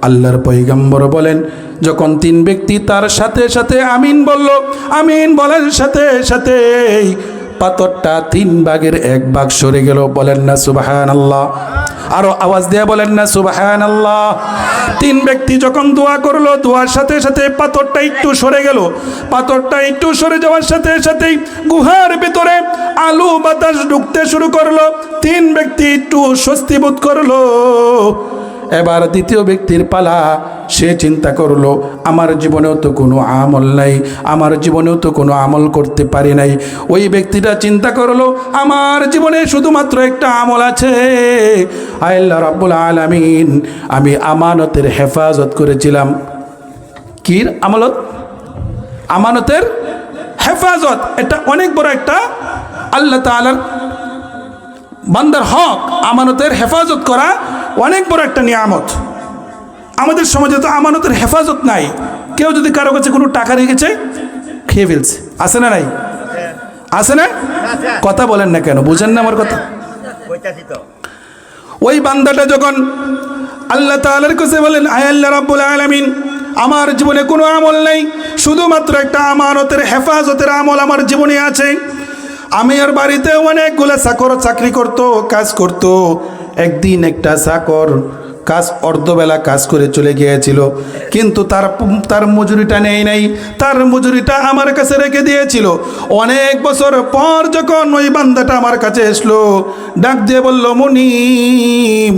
আল্লাহর পয়গম্বর বলেন, যখন তিন ব্যক্তি তার সাথে সাথে আমিন বলল, আমিন বলার সাথে সাথে পাথরটা 3 ভাগের 1 ভাগ সরে গেল। বলেন না সুবহানাল্লাহ? আরো আওয়াজ দিয়ে বলেন না সুবহানাল্লাহ? 3 ব্যক্তি যখন দোয়া করলো, দোয়ার সাথে সাথে পাথরটা একটু সরে গেল। পাথরটা একটু সরে যাওয়ার সাথে সাথেই গুহার ভিতরে আলো বাতাস ঢুকতে শুরু করলো। 3 ব্যক্তি একটু স্বস্তি বোধ করলো। এবার দ্বিতীয় ব্যক্তির পালা। সে চিন্তা করলো, আমার জীবনেও তো কোনো আমল নাই, আমার জীবনেও তো কোনো আমল করতে পারি নাই। ওই ব্যক্তিটা চিন্তা করলো, আমার জীবনে শুধুমাত্র একটা আমল আছে। আল্লাহ রাব্বুল আলামিন, আমি আমানতের হেফাজত করেছিলাম। কি আমানত? আমানতের হেফাজত। এটা অনেক বড় একটা আল্লাহ তাআলার বান্দার হক। আমানতের হেফাজত করা অনেক বড় একটা নিয়ামত। আমাদের সমাজে তো আমানতের হেফাজত নাই। কেউ যদি কারো কাছে কোনো টাকা রেখেছে, খেয়ে ফেলছে। আছে না নাই? আছে না? কথা বলেন না কেন? বুঝেন না আমার কথা? ওই বান্দাটা যখন আল্লাহ তাআলার কাছে বলেন, আয় আল্লাহ রাব্বুল আলামিন, আমার জীবনে কোনো আমল নেই, শুধুমাত্র একটা আমানতের হেফাজতের আমল আমার জীবনে আছে। আমি আর বাড়িতে অনেকগুলো চাকর চাকরি করতো, কাজ করতো। একদিন একটা চাকর কাজ অর্ধবেলা কাজ করে চলে গিয়েছিল, কিন্তু তার মজুরিটা নেই নাই, তার মজুরিটা আমার কাছে রেখে দিয়েছিল। অনেক বছর পর যখন ওই বান্দাটা আমার কাছে আসলো, ডাক দিয়ে বলল, মুনিম,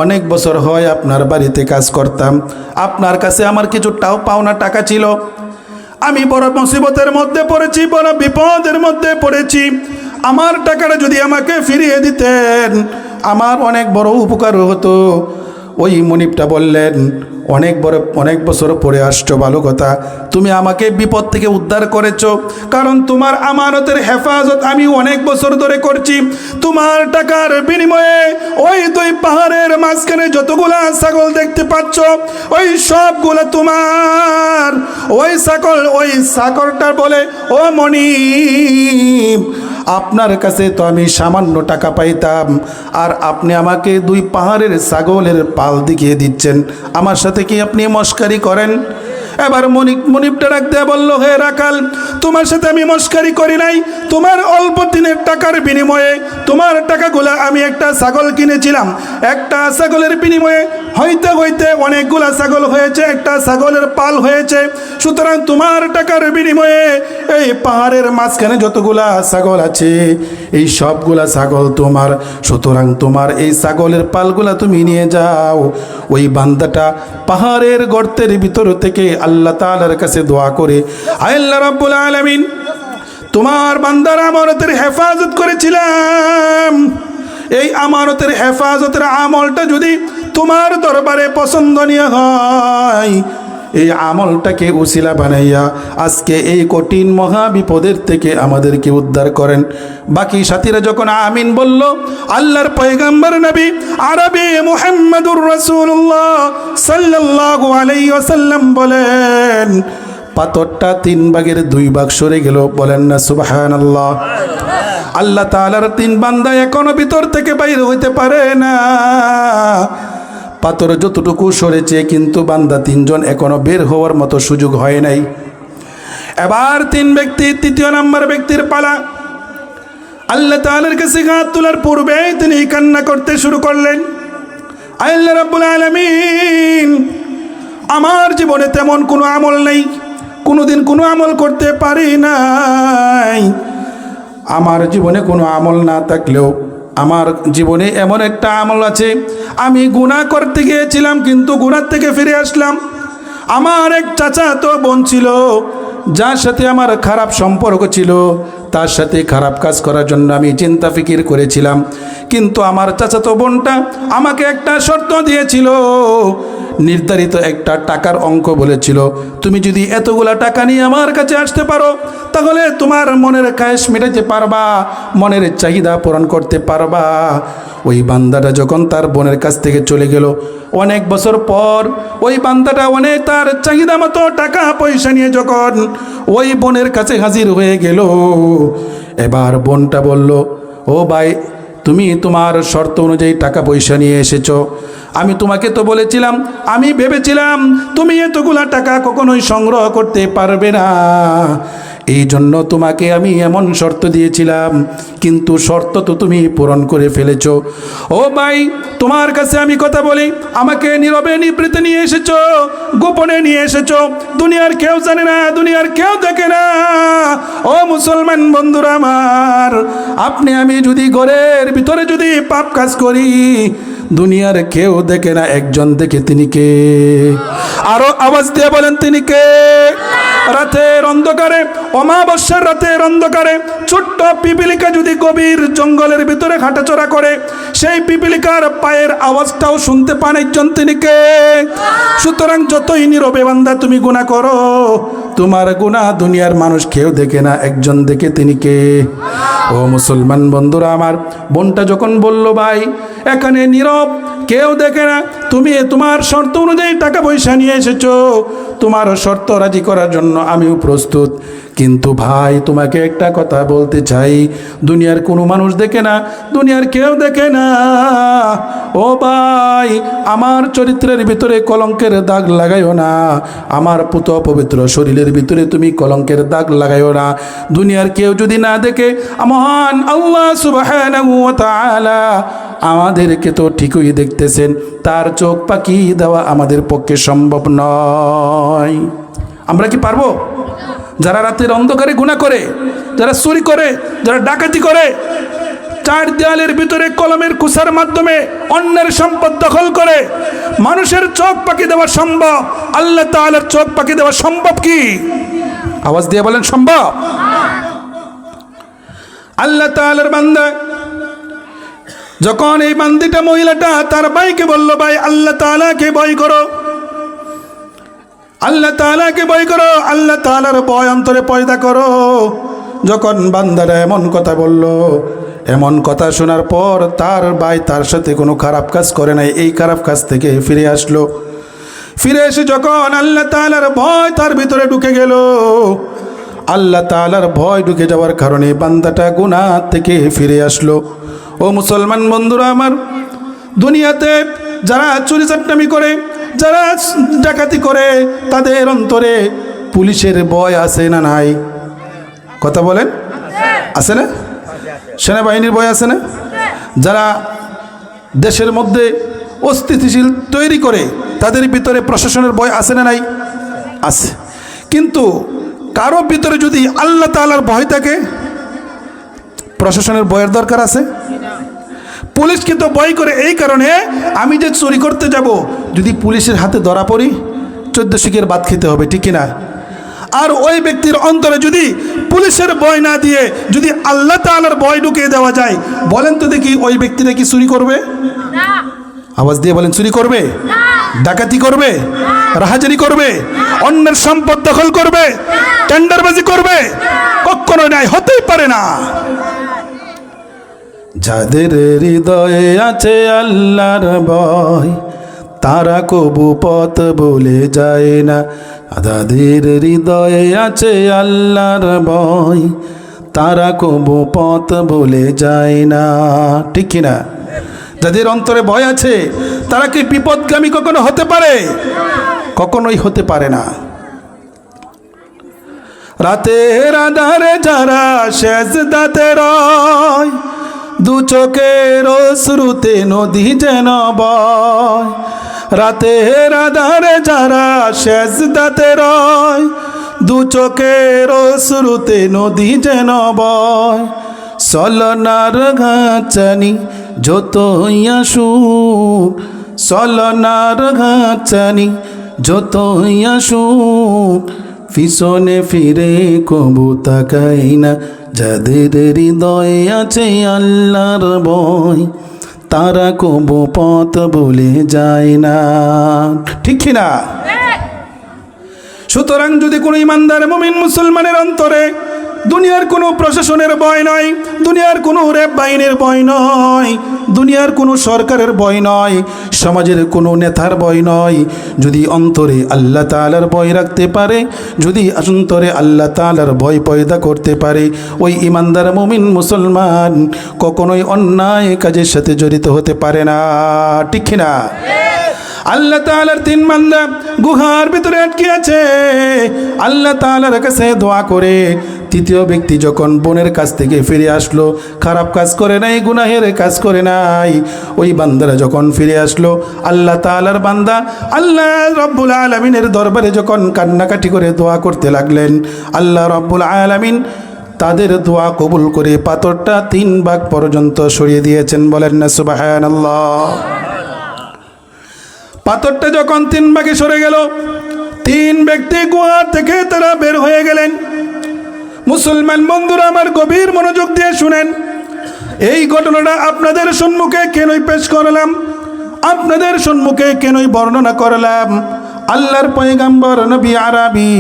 অনেক বছর হয় আপনার বাড়িতে কাজ করতাম, আপনার কাছে আমার কিছুটাও পাওনা টাকা ছিল, আমি বড় মুসিবতের মধ্যে পড়েছি, বড় বিপদের মধ্যে পড়েছি, আমার টাকাটা যদি আমাকে ফিরিয়ে দিতেন আমার অনেক বড় উপকার হতো। ওই মনিবটা বললেন, অনেক বছর পরে আসছো, ভালো কথা, তুমি আমাকে বিপদ থেকে উদ্ধার করেছো, কারণ তোমার আমানতের হেফাজত আমি অনেক বছর ধরে করছি। তোমার টাকার বিনিময়ে ওই 2 পাহাড়ের মাঝখানে যতগুলা ছাগল দেখতে পাচ্ছ, ওই সবগুলা তোমার। ওই ছাগলটা বলে, ও মনিব, আপনার কাছে তো আমি সামান্য টাকা পাইতাম, আর আপনি আমাকে 2 পাহাড়ের ছাগলের পাল দেখিয়ে দিচ্ছেন, আমার সাথে কি আপনি মস্কারি করেন? এবার মনিবটা ডাক দেয়া বলল, হে রাখাল, তোমার সাথে আমি মস্কারি করি নাই, তোমার অল্প দিনের টাকার বিনিময়ে তোমার টাকাগুলা আমি একটা ছাগল কিনেছিলাম, একটা ছাগলের বিনিময়ে হইতে হইতে অনেকগুলা ছাগল হয়েছে, একটা ছাগলের পাল হয়েছে, সুতরাং তোমার টাকার বিনিময়ে এই পাহাড়ের মাঝখানে যতগুলা ছাগল আছে এই সবগুলা ছাগল তোমার, সুতরাং তোমার এই ছাগলের পালগুলা তুমি নিয়ে যাও। ওই বান্দাটা পাহাড়ের গর্তের ভিতর থেকে আল্লাহ তাআলার কাছে দোয়া করে, আল্লাহ রাব্বুল আলামিন, তোমার বান্দার আমানতের হেফাজত করেছিলাম, এই আমানতের হেফাজতের আমলটা যদি তোমার দরবারে পছন্দনীয় হয়, এই আমলটাকে উসিলা বানাইয়া আজকে এই কঠিন মহা বিপদের থেকে আমাদেরকে উদ্ধার করেন। বাকি সাথীরা যখন আমিন বলল, আল্লাহর পয়গম্বর নবী আরবি মুহাম্মদুর রাসূলুল্লাহ সাল্লাল্লাহু আলাইহি ওয়াসাল্লাম বলেন, পাথরটা 3 ভাগের 2 ভাগ সরে গেল। বলেন না সুবহানাল্লাহ। আল্লাহ তাআলার 3 বান্দা এখনো ভিতর থেকে বাইরে হইতে পারে না। পাথর যতটুকু সরেছে, কিন্তু বান্দা 3 জন এখনো বের হওয়ার মতো সুযোগ হয় নাই। এবার 3 ব্যক্তি, 3য় নাম্বার ব্যক্তির পালা। আল্লাহ তাআলার কাছে হাত তোলার পূর্বে তিনি কান্না করতে শুরু করলেন, আল্লাহ রাব্বুল আলামিন, আমার জীবনে তেমন কোনো আমল নেই, কোনোদিন কোনো আমল করতে পারি নাই। আমার জীবনে কোনো আমল না থাকলেও আমার জীবনে এমন একটা আমল আছে, আমি গুনাহ করতে গিয়েছিলাম কিন্তু গুনাহ থেকে ফিরে আসলাম। আমার এক চাচাতো বোন ছিল, যার সাথে আমার খারাপ সম্পর্ক ছিল, তার সাথে খারাপ কাজ করার জন্য আমি চিন্তা ফিকির করেছিলাম, কিন্তু আমার চাচাতো বোনটা আমাকে একটা শর্ত দিয়েছিল, নির্ধারিত একটা টাকার অঙ্ক বলেছিল, তুমি যদি এতগুলা টাকা নিয়ে আমার কাছে আসতে পারো তাহলে তোমার মনের খায়েশ মেটাতে পারবা, মনের চাহিদা পূরণ করতে পারবা। ওই বান্দাটা যখন তার বোনের কাছ থেকে চলে গেল, অনেক বছর পর ওই বান্দাটা অনেক তার চাহিদা মতো টাকা পয়সা নিয়ে যখন ওই বোনের কাছে হাজির হয়ে গেল, এবার বোনটা বলল, ও ভাই, তুমি তোমার শর্ত অনুযায়ী টাকা পয়সা নিয়ে এসেছো, আমি তোমাকে তো বলেছিলাম, আমি ভেবেছিলাম তুমি এতগুলা টাকা কখনোই সংগ্রহ করতে পারবে না, এই জন্য তোমাকে আমি এমন শর্ত দিয়েছিলাম, কিন্তু শর্ত তো তুমি পূরণ করে ফেলেছো। ও ভাই, তোমার কাছে আমি কথা বলি, আমাকে নীরবে নিবৃত্তে নিয়ে এসেছো, গোপনে নিয়ে এসেছো, দুনিয়ার কেউ জানে না, দুনিয়ার কেউ দেখে না। ও মুসলমান বন্ধুরা আমার, আপনি আমি যদি ঘরের ভিতরে যদি পাপ কাজ করি, দুনিয়ার কেউ দেখে না, একজন দেখে, তিনি কে? আরো আওয়াজ দিয়ে বলেন, তিনি কে? রাতের অন্ধকারে, অমাবস্যার রাতের অন্ধকারে ছোট্ট পিপিলিকা যদি গভীর জঙ্গলের ভিতরে হাঁটাচলা করে, সেই পিপিলিকার পায়ের আওয়াজটাও শুনতে পান একজন, তিনি কে? সুতরাং যতই নীরবে বান্দা তুমি গুনাহ করো, তোমার গুনাহ দুনিয়ার মানুষ কেউ দেখে না, একজন দেখে, তিনি কে? ও মুসলমান বন্ধুরা আমার, বোনটা যখন বলল, ভাই এখানে নীরব, কেউ দেখে না, তুমি তোমার শর্ত অনুযায়ী টাকা পয়সা নিয়ে এসেছো, তোমার শর্ত রাজি করার জন্য আমিও প্রস্তুত, কিন্তু ভাই তোমাকে একটা কথা বলতে চাই, দুনিয়ার কোনো মানুষ দেখে না, দুনিয়ার কেউ দেখে না। ও ভাই, আমার চরিত্রের ভিতরে কলঙ্কের দাগ লাগাইও না, আমার পুত পবিত্র শরীরের ভিতরে তুমি কলঙ্কের দাগ লাগাইও না। দুনিয়ার কেউ যদি না দেখে, মহান আল্লাহ সুবহানাহু ওয়া তাআলা আমাদেরকে তো ঠিকই দেখতেছেন, তার চোখ পাকি দেওয়া আমাদের পক্ষে সম্ভব নয়। আমরা কি পারবো? যারা রাতের অন্ধকারে গুনাহ করে, যারা চুরি করে, যারা ডাকাতি করে, চার দেয়ালের ভিতরে কলমের কুসার মাধ্যমে অন্যের সম্পদ দখল করে, মানুষের চোখ পাকি দেওয়া সম্ভব? আল্লাহ তাআলার চোখ পাকি দেওয়া সম্ভব কি? আওয়াজ দিয়ে বলেন সম্ভব? আল্লাহ তাআলার বান্দা যখন এই বান্দিটা মহিলাটা তার ভাইকে বলল, ভাই আল্লাহ তাআলাকে ভয় করো, আল্লাহ তাআলাকে ভয় করো, আল্লাহ তাআলার ভয় অন্তরে পয়দা করো। যখন বান্দারা এমন কথা বলল, এমন কথা শোনার পর তার ভাই তার সাথে কোনো খারাপ কাজ করে নাই, এই খারাপ কাজ থেকে ফিরে আসলো। ফিরে এসে যখন আল্লাহ তাআলার ভয় তার ভিতরে ঢুকে গেল, আল্লাহ তাআলার ভয় ঢুকে যাওয়ার কারণে বান্দাটা গুনাহ থেকে ফিরে আসলো। ও মুসলমান বন্ধুরা আমার, দুনিয়াতে যারা চুরি চাট্টামি করে, যারা ডাকাতি করে, তাদের অন্তরে পুলিশের ভয় আছে না নাই? কথা বলেন, আছে না? সেনাবাহিনীর ভয় আছে না? যারা দেশের মধ্যে অস্থিতিশীল তৈরি করে, তাদের ভিতরে প্রশাসনের ভয় আছে না নাই? আছে। কিন্তু কারো ভিতরে যদি আল্লাহ তাআলার ভয় থাকে, প্রশাসনের ভয়ের দরকার আছে? পুলিশ কিন্তু ভয় করে এই কারণে, আমি যে চুরি করতে যাব, যদি পুলিশের হাতে ধরা পড়ি 14 শিকের ভাত খেতে হবে, ঠিক কিনা? আর ওই ব্যক্তির অন্তরে যদি পুলিশের ভয় না দিয়ে যদি আল্লাহ তাআলার ভয় ঢুকিয়ে দেওয়া যায়, বলেন তো দেখি ওই ব্যক্তিরা কি চুরি করবে? আওয়াজ দিয়ে বলেন, চুরি করবে? ডাকাতি করবে? রাহাজানি করবে? অন্যের সম্পদ দখল করবে? টেন্ডারবাজি করবে? কখনো নাই, হতেই পারে না। যাদের হৃদয়ে আছে আল্লাহর ভয়, তারা কবু পথ বলে যায় না। যাদের হৃদয়ে আছে আল্লাহর ভয়, তারা কবু পথ বলে যায় না, ঠিক কিনা? যাদের অন্তরে ভয় আছে, তারা কি বিপদগামী কখনো হতে পারে? কখনোই হতে পারে না। রাতের আঁধারে যারা সেজদাতে রয়, দু চোখের অশ্রুতে নদী যেন বয়। রাতের আঁধারে যারা সেজদাতে রয়, দু চোখের অশ্রুতে নদী যেন বয়। চলনার ঘাচানি যতই আসুক, চলনার ঘাচানি যতই আসুক, পিছনে ফিরে কবু তাকাই না। যাদের হৃদয়ে আছে আল্লাহর ভয়, তারা কবু পথ বলে যায় না, ঠিক কিনা? সুতরাং যদি কোনো ইমানদার মুমিন মুসলমানের অন্তরে দুনিয়ার কোনো প্রশাসনের ভয় নয়, দুনিয়ার কোনো র্যাব বাহিনীর ভয় নয়, দুনিয়ার কোনো সরকারের ভয় নয়, সমাজের কোনো নেতার ভয় নয়, যদি অন্তরে আল্লাহ তাআলার ভয় রাখতে পারে, যদি অন্তরে আল্লাহ তাআলার ভয় পয়দা করতে পারে, ওই ইমানদার মুমিন মুসলমান কখনোই অন্যায় কাজের সাথে জড়িত হতে পারে না, ঠিক কিনা? আল্লাহ তাআলার 3 বান্দা গুহার ভিতরে আটকে আছে, আল্লাহ তাআলার কাছে দোয়া করে। তৃতীয় ব্যক্তি যখন বোনের কাছ থেকে ফিরে আসলো, খারাপ কাজ করে নাই, গুনাহের কাজ করে নাই, ওই বান্দারা যখন ফিরে আসলো, আল্লাহ তাআলার বান্দা আল্লাহ রব্বুল আলামিনের দরবারে যখন কান্নাকাটি করে দোয়া করতে লাগলেন, আল্লাহ রব্বুল আলামিন তাদের দোয়া কবুল করে পাথরটা 3 ভাগ পর্যন্ত সরিয়ে দিয়েছেন। বলেন না সুবহানাল্লাহ। পাথরটা যখন 3 ভাগে সরে গেল, 3 ব্যক্তি গুহা থেকে তারা বের হয়ে গেলেন। মুসলমান বন্ধুরা আমার, গভীর মনোযোগ দিয়ে শুনেন। এই ঘটনাটা আপনাদের সম্মুখে কেনই পেশ করলাম, আপনাদের সম্মুখে কেনই বর্ণনা করলাম? আল্লাহর পয়গম্বর নবী আরবি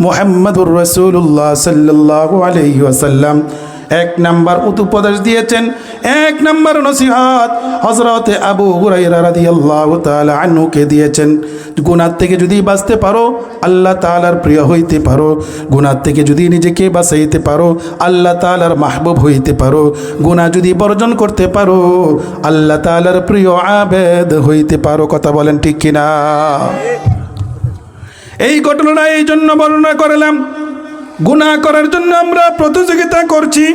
মুহাম্মদুর রাসূলুল্লাহ সাল্লাল্লাহু আলাইহি ওয়াসাল্লাম এক নাম্বার উপদেশ দিয়েছেন, এক নাম্বার নসিহত হযরতে আবু হুরায়রা রাদিয়াল্লাহু তাআলা আনহুকে দিয়েছেন। গুনাহ থেকে যদি বাঁচতে পারো, আল্লাহ তাআলার প্রিয় হইতে পারো। গুনাহ থেকে যদি নিজেকে বাঁচাইতে পারো, আল্লাহ তাআলার মাহবুব হইতে পারো। গুনাহ যদি বর্জন করতে পারো, আল্লাহ তাআলার প্রিয় আবেদ হইতে পারো। কথা বলেন ঠিক কিনা? এই ঘটনাটা এই জন্য বর্ণনা করলাম, গুনাহ করার জন্য আমরা প্রতিযোগিতা করছি।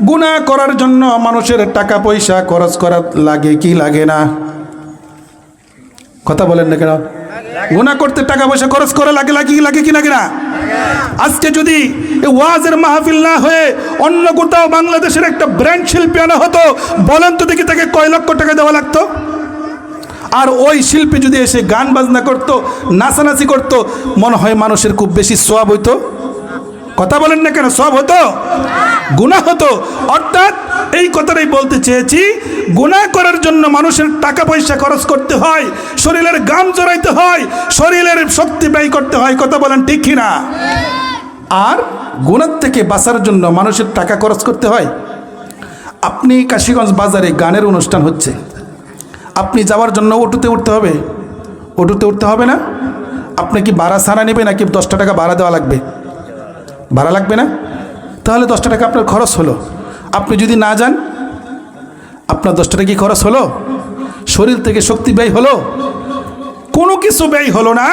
গুনাহ করার জন্য মানুষের টাকা পয়সা খরচ করা লাগে কি লাগে না? কথা বলেন না কেন? গুনাহ করতে টাকা পয়সা খরচ করা লাগে কি লাগে না? আজকে যদি ওয়াজের মাহফিল না হয়ে অন্য কোথাও বাংলাদেশের একটা ব্র্যান্ড শিল্পী আনা হতো, বলেন তো দেখি তাকে কয় লক্ষ টাকা দেওয়া লাগতো? আর ওই শিল্পী যদি এসে গান বাজনা করতো, নাচানাচি করতো, মনে হয় মানুষের খুব বেশি সওয়াব হইতো? কথা বলেন না কেন? সওয়াব হতো? গুনাহ হতো। অর্থাৎ এই কথাটাই বলতে চেয়েছি, গুনাহ করার জন্য মানুষের টাকা পয়সা খরচ করতে হয়, শরীরের ঘাম জড়াইতে হয়, শরীরের শক্তি ব্যয় করতে হয়। কথা বলেন ঠিক কিনা? আর গুনাহ থেকে বাঁচার জন্য মানুষের টাকা খরচ করতে হয়। আপনি কাশীগঞ্জ বাজারে গানের অনুষ্ঠান হচ্ছে, আপনি যাওয়ার জন্য অটোতে উঠতে হবে, অটোতে উঠতে হবে না? আপনি কি ভাড়া ছাড়া নেবে নাকি 10 টাকা ভাড়া দেওয়া লাগবে? ভাড়া লাগবে না? তাহলে 10 টাকা আপনার খরচ হলো। আপনি যদি না যান, আপনার 10 টাকা কি খরচ হলো? শরীর থেকে শক্তি ব্যয় হলো? কোনো কিছু ব্যয় হলো না।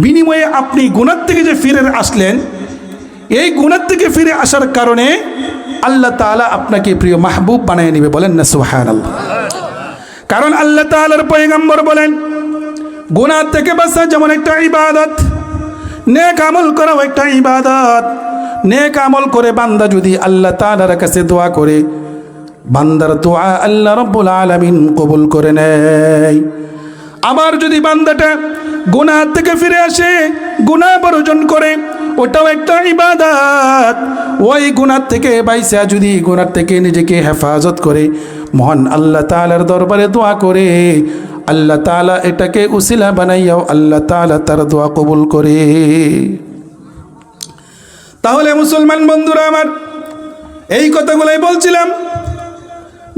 বিনিময়ে আপনি গুনাহ থেকে যে ফিরে আসলেন, এই গুনাহ থেকে ফিরে আসার কারণে আল্লাহ তাআলা আপনাকে প্রিয় মাহবুব বানিয়ে নেবে। বলেন না সুবহানাল্লাহ? কারণ আল্লাহ তাআলার পয়গম্বর বলেন, গুনাহ থেকে বাঁচা যেমন একটা ইবাদত, নেক আমল করাও একটা ইবাদত। নেক আমল করে বান্দা যদি আল্লাহ তাআলার কাছে দোয়া করে, বান্দার দোয়া আল্লাহ রাব্বুল আলামিন কবুল করে নেয়। আবার যদি বান্দাটা গুনাহ থেকে ফিরে আসে, গুনাহ বর্জন করে, ওটাও একটা ইবাদত। ওই গুনাহ থেকে বাইসা যদি গুনাহ থেকে নিজেকে হেফাজত করে মহান আল্লাহ তাআলার দরবারে দোয়া করে, আল্লাহ তাআলা এটাকে উসিলা বানাইয়াও আল্লাহ তাআলা তার দোয়া কবুল করে। তাহলে মুসলমান বন্ধুরা আমার, এই কথাগুলোই বলছিলাম,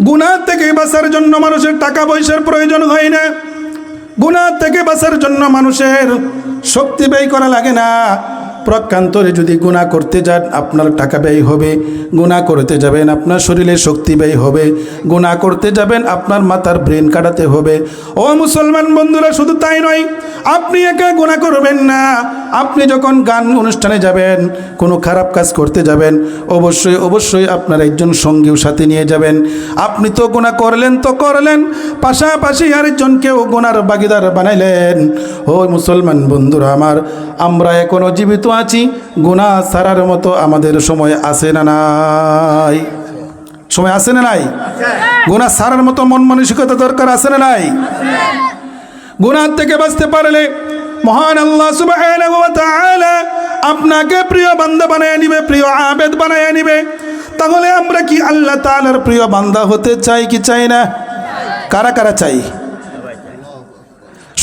গুনাহ থেকে বাঁচার জন্য মানুষের টাকা পয়সার প্রয়োজন হয় না। গুনাহ থেকে বাঁচার জন্য মানুষের শক্তি ব্যয় করা লাগে না। প্রকান্তরে যদি গুনাহ করতে যান, আপনার টাকা ব্যয় হবে। গুনাহ করতে যাবেন, আপনার শরীরে শক্তি ব্যয় হবে। গুনাহ করতে যাবেন, আপনার মাথার ব্রেন কাটাতে হবে। ও মুসলমান বন্ধুরা, শুধু তাই নয়, আপনি একা গুনাহ করবেন না। আপনি যখন গান অনুষ্ঠানে যাবেন, কোনো খারাপ কাজ করতে যাবেন, অবশ্যই অবশ্যই আপনার একজন সঙ্গীও সাথে নিয়ে যাবেন। আপনি তো গুনাহ করলেন তো করলেন, পাশাপাশি আরেকজনকেও গুনার ভাগীদার বানাইলেন। ও মুসলমান বন্ধুরা আমার, আমরা এখনো জীবিত আছি, গুনাহ ছাড়ার মতো আমাদের সময় আছে না নাই? সময় আছে না নাই? গুনাহ ছাড়ার মতো মন মানসিকতা দরকার আছে না নাই? গুনাহ থেকে বাঁচতে পারলে মহান আল্লাহ সুবহানাহু ওয়া তাআলা আপনাকে প্রিয় বান্দা বানায় নিবে, প্রিয় আবেদ বানায় নিবে। তাহলে আমরা কি আল্লাহ তাআলার প্রিয় বান্দা হতে চাই কি চাই না? কারা কারা চাই?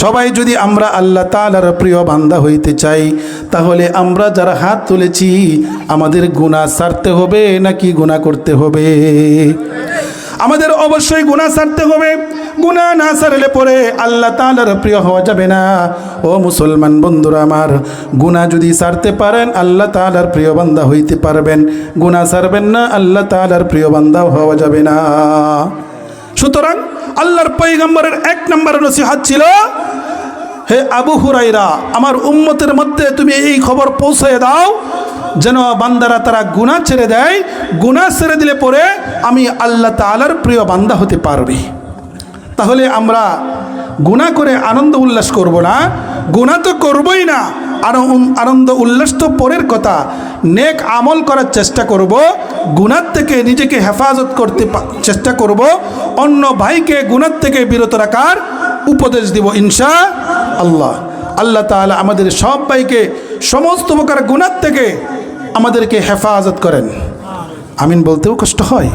সবাই যদি আমরা আল্লাহ তাআলার প্রিয় বান্দা হইতে চাই, তাহলে আমরা যারা হাত তুলেছি, আমাদের গুনাহ ছাড়তে হবে নাকি গুনাহ করতে হবে? আমাদের অবশ্যই গুনাহ ছাড়তে হবে। গুনাহ না ছাড়লে পরে আল্লাহ তাআলার প্রিয় হওয়া যাবে না। ও মুসলমান বন্ধুরা আমার, গুনাহ যদি ছাড়তে পারেন, আল্লাহ তাআলার প্রিয় বান্দা হইতে পারবেন। গুনাহ ছাড়বেন না, আল্লাহ তাআলার প্রিয় বান্দা হওয়া যাবে না। সুতরাং আল্লাহর পয়গম্বরের 1 নম্বর নসিহত ছিল, হে আবু হুরায়রা, আমার উম্মতের মধ্যে তুমি এই খবর পৌঁছে দাও যেন বান্দারা তারা গুনাহ ছেড়ে দেয়। গুনাহ ছেড়ে দিলে পরে আমি আল্লাহ তাআলার প্রিয় বান্দা হতে পারবে। তাহলে আমরা গুনাহ করে আনন্দ উল্লাস করব না, গুনাহ তো করবই না। আর আনন্দ উল্লাস তো পরের কথা। নেক আমল করার চেষ্টা করব, গুনাহ থেকে নিজেকে হেফাজত করতে চেষ্টা করব, অন্য ভাইকে গুনাহ থেকে বিরত রাখার উপদেশ দিব ইনশাআল্লাহ। আল্লাহ তাআলা আমাদের সব ভাইকে সমস্ত প্রকার গুনাহ থেকে আমাদেরকে হেফাজত করেন। আমিন বলতেও কষ্ট হয়।